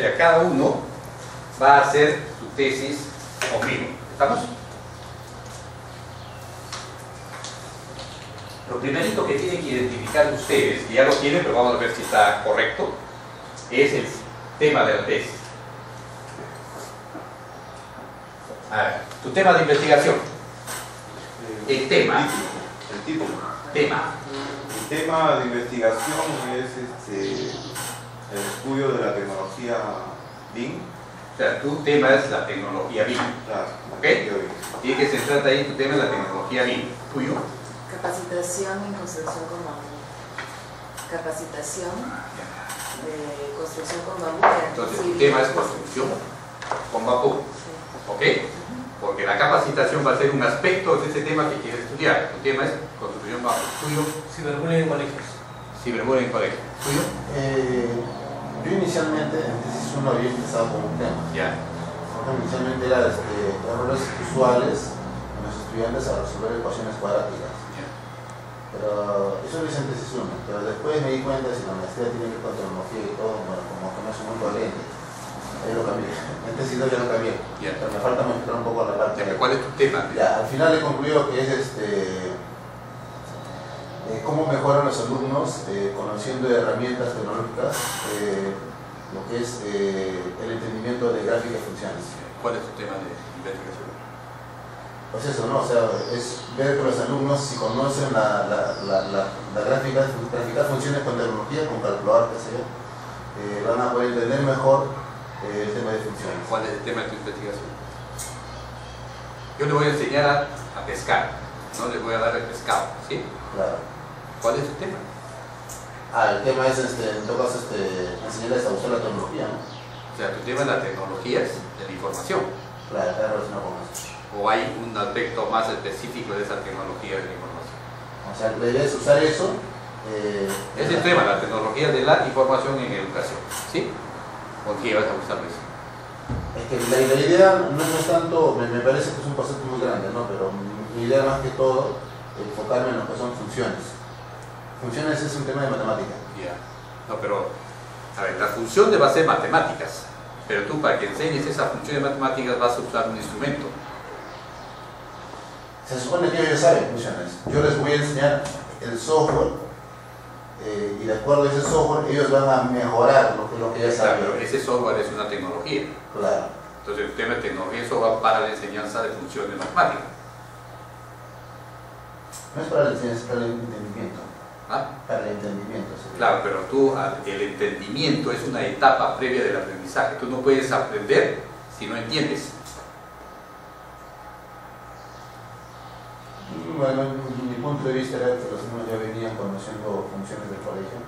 sea, cada uno va a hacer su tesis conmigo. ¿Estamos? Lo primerito que tienen que identificar ustedes, y ya lo tienen, pero vamos a ver si está correcto, es el tema de la tesis. A ver, tu tema de investigación. El tema. El título. Tema. El tema de investigación es el estudio de la tecnología BIM. O sea, tu tema es la tecnología BIM. Claro, ¿Ok? Tiene que centrarte ahí, tu tema es la tecnología BIM. ¿Tuyo? Capacitación en construcción con bambú. Capacitación de construcción con bambú. Entonces, tu tema es construcción con bambú. Sí. ¿Ok? Porque la capacitación va a ser un aspecto de ese tema que quieres estudiar. Tu tema es construcción bambú. ¿Tuyo? Ciberbullying en colegios. Ciberbullying en colegio. ¿Tuyo? Yo inicialmente, en tesis 1 había empezado con un tema. Ya. Inicialmente era errores usuales en los estudiantes a resolver ecuaciones cuadráticas. Ya. Pero eso lo hice en tesis 1. Pero después me di cuenta de si la maestría tiene que ver con tecnología y todo, bueno, como que no es muy coherente. Ahí lo cambié. En tesis 2 ya lo cambié. Ya. Pero me falta mostrar un poco la parte. Ya, ¿cuál es tu tema? Ya, al final he concluido que es cómo mejoran los alumnos conociendo de herramientas tecnológicas lo que es el entendimiento de gráficas y funciones. ¿Cuál es tu tema de investigación? Pues eso, ¿no? O sea, es ver que los alumnos, si conocen la gráfica, graficar funciones con tecnología, con calculador, qué sé yo, van a poder entender mejor el tema de funciones. ¿Cuál es el tema de tu investigación? Yo le voy a enseñar a pescar, ¿no? Le voy a dar el pescado, ¿sí? Claro. ¿Cuál es tu tema? El tema es, en todo caso, enseñarles a usar la tecnología, ¿no? O sea, tu tema es la tecnología de la información. Claro, está relacionado con eso. ¿O hay un aspecto más específico de esa tecnología de la información? O sea, la idea es usar eso. Es el tema, la tecnología de la información en educación, ¿sí? ¿Por qué vas a usar eso? Es que la idea no es tanto, me parece que es un concepto muy grande, ¿no? Pero mi idea más que todo, enfocarme en lo que son funciones. Funciones es un tema de matemática. Ya. No, pero, a ver, la función va a ser matemáticas, pero tú para que enseñes esa función de matemáticas vas a usar un instrumento. Se supone que ellos ya saben funciones. Yo les voy a enseñar el software y de acuerdo a ese software ellos van a mejorar lo que ya Claro, saben. pero ese software es una tecnología. Claro. Entonces el tema de tecnología es software para la enseñanza de funciones matemáticas. No es para la enseñanza, es para el entendimiento. ¿Ah? Para el entendimiento. Sí. Claro, pero tú, el entendimiento es una etapa previa del aprendizaje. Tú no puedes aprender si no entiendes. Bueno, mi punto de vista era que los niños ya venían conociendo funciones del colegio.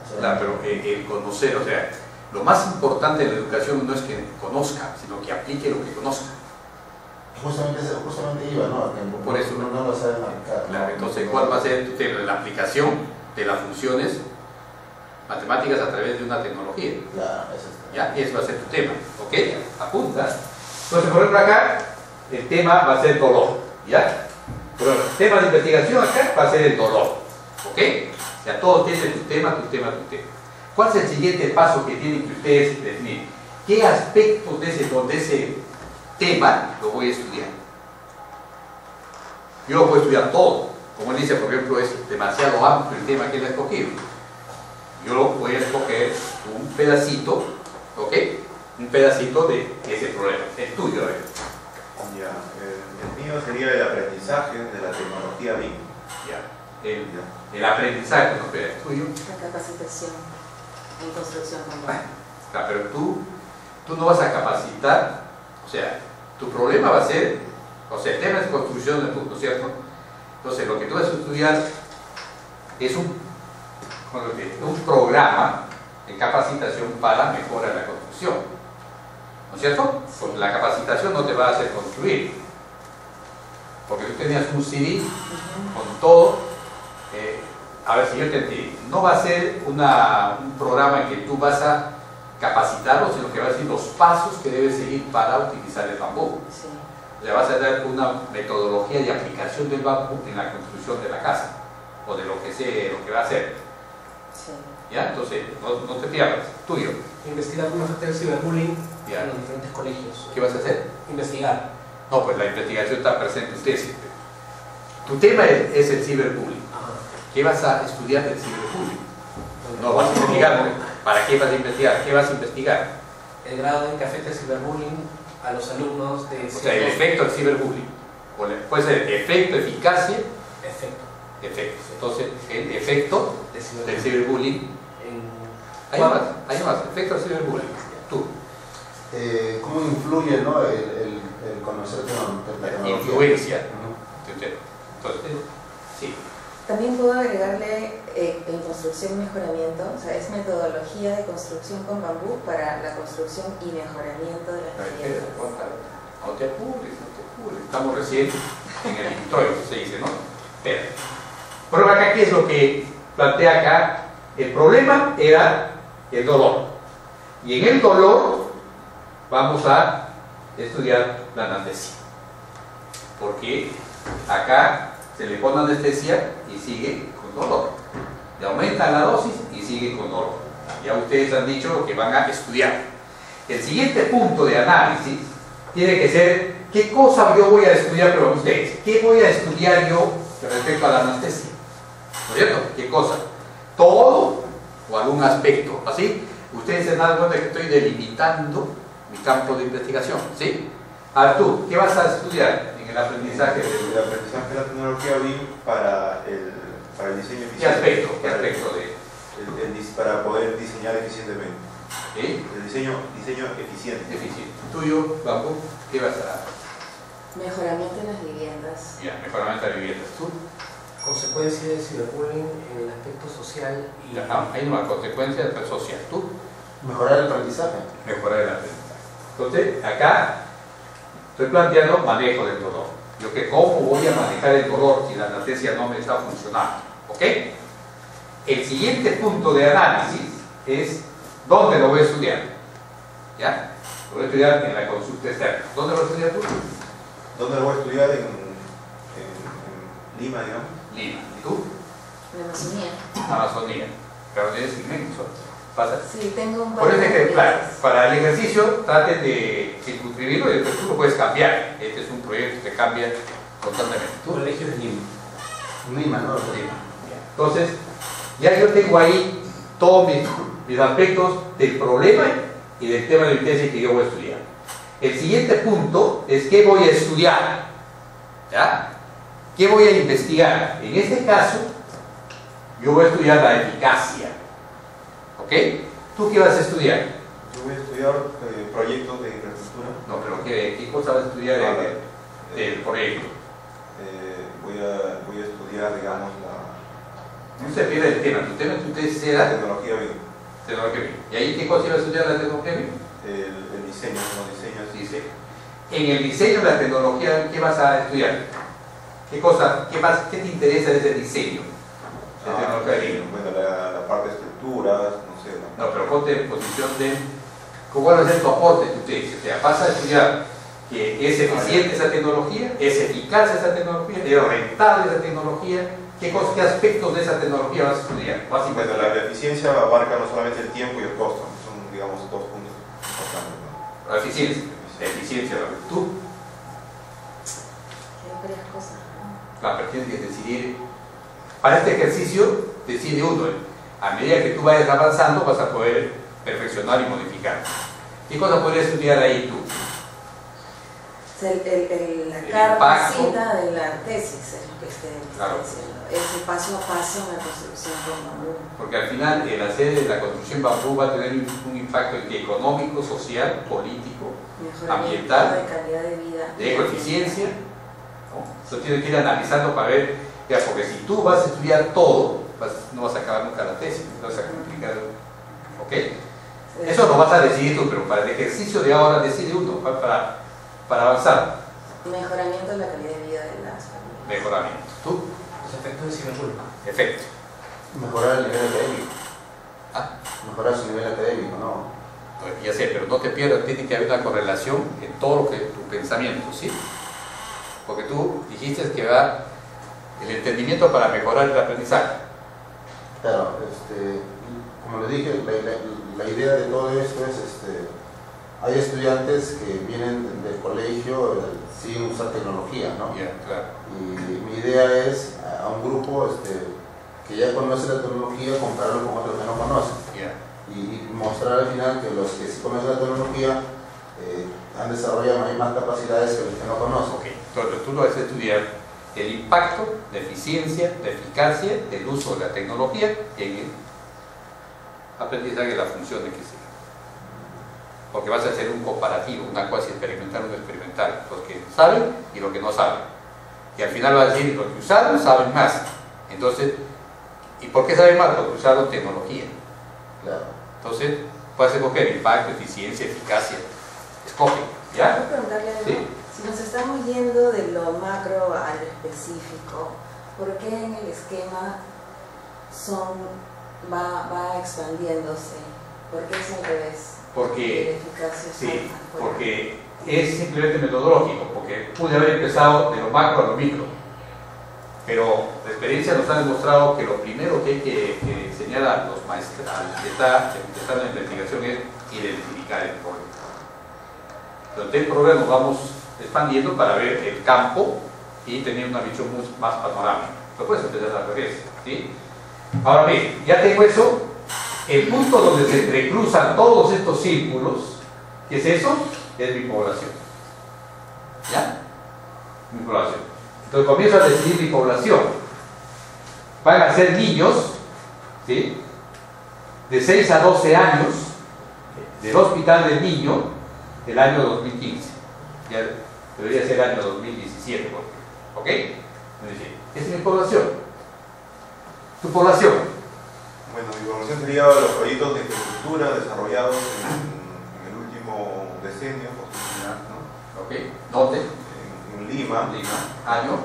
O sea, Claro, pero el conocer, o sea, lo más importante de la educación no es que conozca, sino que aplique lo que conozca. Justamente iba, ¿no? Que Por eso, no lo saben aplicar. Claro, ¿no? entonces, ¿cuál va a ser tu tema? La aplicación de las funciones matemáticas a través de una tecnología. Claro, eso es. ¿Ya? Ese va a ser tu tema. ¿Ok? Apunta. Entonces, por ejemplo, acá, el tema va a ser dolor. ¿Ya? Pero el tema de investigación acá va a ser el dolor. ¿Ok? O sea, todos tienen tu tema, tu tema, tu tema. ¿Cuál es el siguiente paso que tienen que ustedes definir? ¿Qué aspectos de ese tema lo voy a estudiar? Yo lo puedo estudiar todo. Como él dice, por ejemplo, es demasiado amplio el tema que él ha escogido. Yo lo voy a escoger un pedacito, ¿ok? Un pedacito de ese problema. Es tuyo, ¿eh? Ya, el mío sería el aprendizaje de la tecnología BIM. Ya. El aprendizaje, no, pero es tuyo. La capacitación en construcción con bambú. Claro, pero tú no vas a capacitar, o sea, tu problema va a ser, o sea, el tema es construcción de punto, ¿cierto? Entonces, lo que tú vas a estudiar es un programa de capacitación para mejorar la construcción, ¿no es cierto? Porque la capacitación no te va a hacer construir, porque tú tenías un CD con todo. A ver si yo te entendí, no va a ser un programa en que tú vas a capacitarlo, sino que va a decir los pasos que debes seguir para utilizar el bambú. Sí. Le vas a dar una metodología de aplicación del bambú en la construcción de la casa o de lo que sea, lo que va a hacer. Sí. ¿Ya? Entonces, no te pierdas, tuyo. Investigar cómo afecta el ciberbullying Ya. en los diferentes colegios. ¿Qué vas a hacer? Investigar. No, pues la investigación está presente en tesis. Tu tema es el ciberbullying. Ajá. ¿Qué vas a estudiar del ciberbullying? No vas a investigar, ¿no? ¿Para qué vas a investigar? ¿Qué vas a investigar? El grado en que afecta el ciberbullying a los alumnos de... O sea, el efecto del ciberbullying. Puede ser efecto, eficacia, Efecto. efectos. Entonces, el efecto de del ciberbullying. En... Hay más, efecto del ciberbullying. Tú. ¿Cómo influye, ¿no? el conocer la tecnología? Influencia. Ujú. Entonces, sí. También puedo agregarle en construcción y mejoramiento, o sea, es metodología de construcción con bambú para la construcción y mejoramiento de las viviendas. No te apures, no te apures. Estamos recién en el introito, se dice, ¿no? Espera. Prueba acá, ¿qué es lo que plantea acá? El problema era el dolor. Y en el dolor vamos a estudiar la anestesia. Porque acá se le pone anestesia y sigue con dolor. Le aumenta la dosis y sigue con dolor. Ya ustedes han dicho lo que van a estudiar. El siguiente punto de análisis tiene que ser qué cosa yo voy a estudiar pero ustedes. ¿Qué voy a estudiar yo respecto a la anestesia? ¿No es cierto? ¿Qué cosa? ¿Todo o algún aspecto? ¿Así? Ustedes se dan cuenta que estoy delimitando mi campo de investigación. ¿Sí? Arturo, ¿qué vas a estudiar en el aprendizaje? El aprendizaje de la tecnología BIM para el diseño eficiente. ¿Qué aspecto? ¿Qué aspecto de...? Para poder diseñar eficientemente. ¿Sí? El diseño eficiente. Eficiente. Tuyo, Bambú, ¿qué vas a...? Mejoramiento en las viviendas. Ya, mejoramiento de viviendas. ¿Tú? consecuencia del ciberbullying en el aspecto social y... Ajá, hay una consecuencia social. ¿Tú? Mejorar el aprendizaje. Mejorar el aprendizaje. Entonces, acá estoy planteando manejo del dolor. Yo que cómo voy a manejar el dolor si la anestesia no me está funcionando. ¿Ok? El siguiente punto de análisis es ¿dónde lo voy a estudiar? ¿Ya? Lo voy a estudiar en la consulta externa. ¿Dónde lo estudias tú? ¿Dónde lo voy a estudiar? En Lima, digamos. Lima. ¿Y tú? En la Amazonía. Amazonía. Pero tienes inmenso. ¿Pasa? Sí, tengo un Por eso es que, de claro, viviendas. para el ejercicio traten de circunscribirlo y después tú lo puedes cambiar. Este es un proyecto que cambia constantemente. ¿Tú? Colegio de Lima. Lima, ¿no? Lima. Entonces, ya yo tengo ahí todos mis aspectos del problema y del tema de mi tesis que yo voy a estudiar. El siguiente punto es qué voy a estudiar. ¿Ya? ¿Qué voy a investigar? En este caso, yo voy a estudiar la eficacia. ¿Ok? ¿Tú qué vas a estudiar? Yo voy a estudiar proyectos de infraestructura. No, pero ¿qué cosa vas a estudiar del proyecto? Voy a estudiar, digamos, No se pierde el tema. Tu tema es tu tesis la era tecnología BIM, tecnología BIM. ¿Y ahí qué cosa iba a estudiar la tecnología BIM? el diseño, los diseños. Dice, en el diseño de la tecnología, ¿qué vas a estudiar? ¿Qué te interesa de ese diseño? De tecnología BIM. Bueno, la parte de estructuras, no sé. No, pero ponte en posición de ¿cuál va a ser tu aporte, tu tesis? O sea, vas a estudiar que es eficiente esa tecnología, es eficaz esa tecnología, es rentable esa tecnología. ¿Qué aspectos de esa tecnología vas a estudiar? Vas a Bueno, investigar. la eficiencia abarca no solamente el tiempo y el costo, son, digamos, dos puntos importantes, ¿no? La eficiencia. La eficiencia, tú. Hay varias cosas, ¿no? La pero tienes que decidir. Para este ejercicio, decide uno. A medida que tú vayas avanzando, vas a poder perfeccionar y modificar. ¿Qué cosa podrías estudiar ahí tú? O sea, la El carpacita de la tesis es lo que estoy Claro. diciendo. Es el paso a paso en la construcción con bambú. Porque al final el hacer la construcción bambú va a tener un impacto económico, social, político, Mejoramiento ambiental, de calidad de vida. de ecoeficiencia. ¿No? Eso tienes que ir analizando para ver, ya, porque si tú vas a estudiar todo, no vas a acabar nunca la tesis, no vas a complicar. ¿Ok? Eso lo vas a decidir tú, pero para el ejercicio de ahora decide uno, para avanzar. Mejoramiento de la calidad de vida de las familias. Mejoramiento. ¿Tú? Los efectos del ciberbullying. Efecto. Mejorar el nivel académico. Ah, Mejorar su nivel académico, ¿no? ya sé, pero no te pierdas, tiene que haber una correlación en todo lo que tu pensamiento, ¿sí? Porque tú dijiste que va el entendimiento para mejorar el aprendizaje. Claro, como le dije, la idea de todo esto es, hay estudiantes que vienen del colegio sin usar tecnología, ¿no? Claro. Y mi idea es a un grupo que ya conoce la tecnología, compararlo con otros que no conocen. Y mostrar al final que los que sí conocen la tecnología han desarrollado más capacidades que los que no conocen. Entonces tú lo vas a estudiar el impacto, la eficiencia, la eficacia del uso de la tecnología en el aprendizaje de la función de que sea. Porque vas a hacer un comparativo, una cuasi experimental, un experimental, los que saben y los que no saben. Y al final vas a decir, los que usaron saben más. Entonces, ¿y por qué saben más? Porque usaron tecnología. Claro. Entonces, puedes escoger impacto, eficiencia, eficacia. Escoge, ¿ya? ¿Puedo preguntarle algo? Sí. Si nos estamos yendo de lo macro a lo específico, ¿por qué en el esquema va expandiéndose? ¿Por qué es al revés? Porque, sí, porque es simplemente metodológico, porque pude haber empezado de lo macro a lo micro, pero la experiencia nos ha demostrado que lo primero que hay que enseñar a los maestros que están en la investigación es identificar el problema. Durante el programa nos vamos expandiendo para ver el campo y tener una visión más panorámica. Lo puedes empezar al revés, ¿sí? Ahora bien, ya tengo eso. El punto donde se entrecruzan todos estos círculos, ¿qué es eso? Es mi población. ¿Ya? Mi población. Entonces comienzo a decidir mi población. Van a ser niños, ¿sí? De 6 a 12 años del Hospital del Niño del año 2015. Ya debería ser el año 2017, ¿ok? Esa es mi población. Tu población. Bueno, mi población sería los proyectos de infraestructura desarrollados en el último decenio, ¿no? ¿Ok? ¿Dónde? En Lima. Año.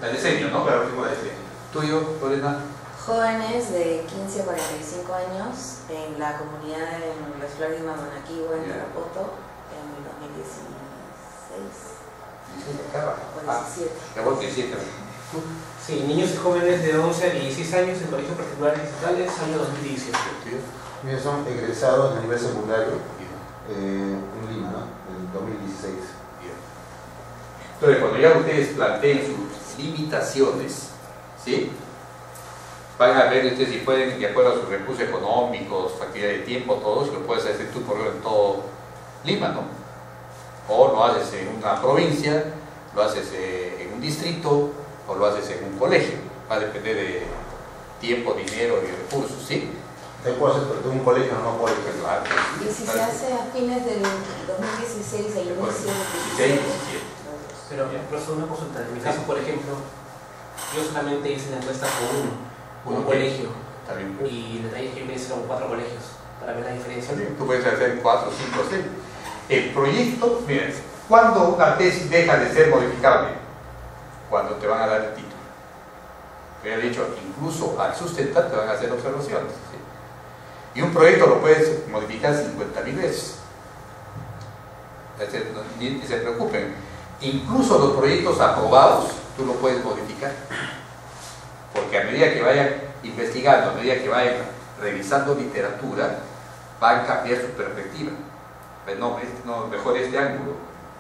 El decenio, ¿no? Claro, el último decenio. ¿Tuyo, Lorena? Jóvenes de 15 a 45 años en la comunidad en Las Flores de Mamanaquiwa, en Tarapoto, en el 2016. O 17. Ya voy 17. ¿Tú? Sí, niños y jóvenes de 11 a 16 años en colegios particulares y estatales, año 2017. Ellos son egresados de nivel secundario en Lima, ¿no? En 2016. Entonces, cuando ya ustedes planteen sus limitaciones, ¿sí? Van a ver ustedes si pueden, de acuerdo a sus recursos económicos, facilidad de tiempo, todo, si lo puedes hacer tú por en todo Lima, ¿no? O lo haces en una provincia, lo haces en un distrito, o lo haces en un colegio. Va a depender de tiempo, dinero y recursos, ¿sí? Te puedo hacer porque un colegio no puede Claro. Y si se hace a fines del 2016 e inicio del 16, 17. Pero, profesor, una consulta. En mi caso, por ejemplo, yo solamente hice la encuesta con un colegio. También. Y el detalle es que me hicieron 4 colegios para ver la diferencia. Tú puedes hacer 4, 5, 6. El proyecto, miren, ¿cuándo una tesis deja de ser modificable? Cuando te van a dar el título. Yo he dicho, incluso al sustentar te van a hacer observaciones. ¿Sí? Y un proyecto lo puedes modificar 50.000 veces. Ni se preocupen. Incluso los proyectos aprobados, tú lo puedes modificar. Porque a medida que vayan investigando, a medida que vayan revisando literatura, van a cambiar su perspectiva. Pues no, mejor este ángulo.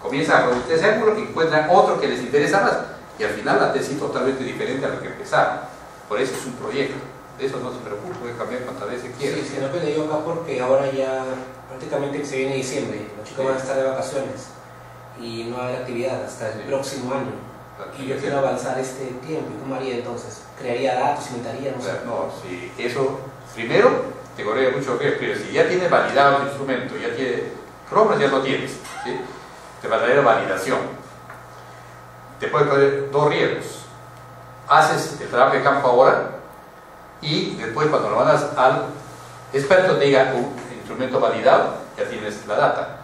Comienzan a producir ese ángulo y encuentran otro que les interesa más. Y al final la tesis es totalmente diferente a lo que empezaron. Por eso es un proyecto. De eso no se preocupe, puede cambiar cuantas veces quiera. Sí, se me yo acá porque ahora ya prácticamente se viene diciembre, los chicos van a estar de vacaciones y no va a haber actividad hasta el próximo año. Y yo quiero avanzar este tiempo. ¿Cómo haría entonces? ¿Crearía datos, inventaría? No sé. No, si eso, primero, te corre mucho riesgo, pero si ya tienes validado el instrumento, ya tienes, Chrome ya lo tienes, ¿sí? Te va a traer validación. Te puede correr 2 riesgos. Haces el trabajo de campo ahora y después cuando lo mandas al experto te diga un instrumento validado, ya tienes la data.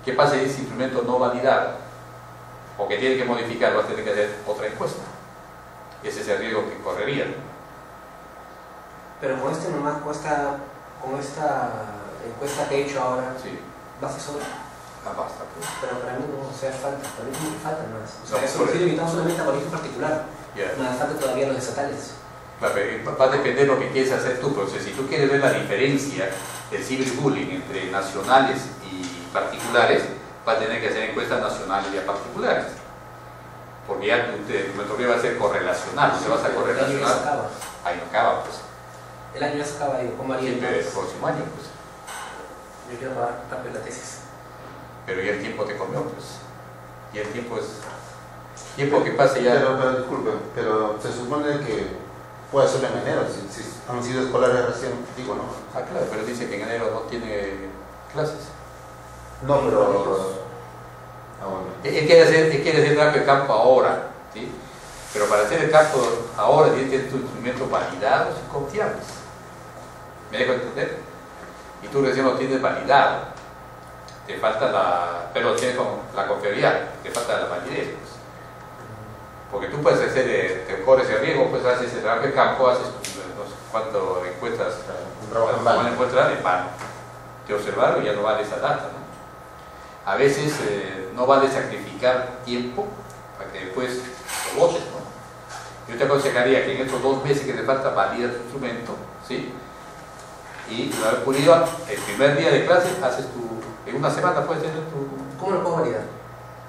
¿Qué pasa si ese instrumento no validado? O que tiene que modificar, vas a tener que hacer otra encuesta. Ese es el riesgo que correría. Pero con esta encuesta que he hecho ahora, Sí. basta sobra. Basta, pues. Pero para mí no hace falta, para mí me falta más. O sea, No, eso por estoy eso. limitado solamente a colegio particular. Yeah. Me falta todavía los estatales. Va a depender de lo que quieres hacer tú, pero si tú quieres ver la diferencia el ciberbullying entre nacionales y particulares, va a tener que hacer encuestas nacionales y a particulares. Porque ya tu metodología va a ser correlacional, te vas a correlacionar. Ahí no acaba, pues. El año ya se acaba, digo, ¿cómo haría Siempre el entonces? próximo año, pues. Yo quiero pagar rápido la tesis. Pero ya el tiempo te comió, pues. Y el tiempo es. Tiempo que pase ya. Pero disculpen, pero se supone que puede ser en enero, si han sido escolares recién, digo, ¿no? Ah, claro, pero dice que en enero no tiene clases. No, pero. Ah, bueno. Él quiere hacer tráfico de campo ahora, ¿sí? Pero para hacer el campo ahora tiene que tener tus instrumentos validados y confiables. ¿Me dejo entender? Y tú recién lo tienes validado. Te falta pero tienes con la confiabilidad, te falta la validez. Pues. Porque tú puedes hacer, te corres el riesgo, pues haces el trabajo de campo, haces no sé cuánto encuestas, Un trabajo en vano. encuestas en vano. Te observaron y ya no vale esa data, ¿no? A veces no vale sacrificar tiempo para que después lo votes, ¿no? Yo te aconsejaría que en estos 2 meses que te falta validar tu instrumento, ¿sí? Y una vez pulido, el primer día de clase haces en una semana puedes tener tu... ¿Cómo lo puedo validar?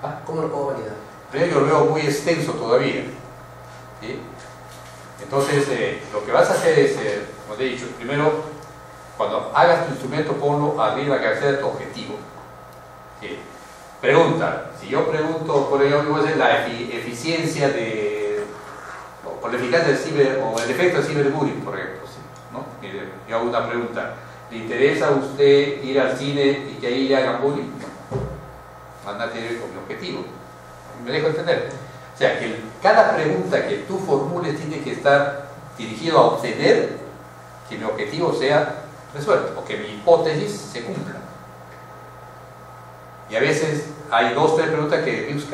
¿Ah? ¿Cómo lo puedo validar? Pero yo lo veo muy extenso todavía, ¿sí? Entonces, lo que vas a hacer es, como te he dicho, primero, cuando hagas tu instrumento, ponlo arriba de la cabecera de tu objetivo. ¿Sí? Pregunta, si yo pregunto, por ejemplo, voy a hacer la eficiencia o la eficacia del o el efecto del ciberbullying, por ejemplo, ¿sí? ¿No? Mire, yo hago una pregunta, ¿le interesa a usted ir al cine y que ahí le hagan bullying? No, nada tiene que ver con mi objetivo. ¿Me dejo entender? O sea, que cada pregunta que tú formules tiene que estar dirigido a obtener que mi objetivo sea resuelto o que mi hipótesis se cumpla. Y a veces hay 2 o 3 preguntas que buscan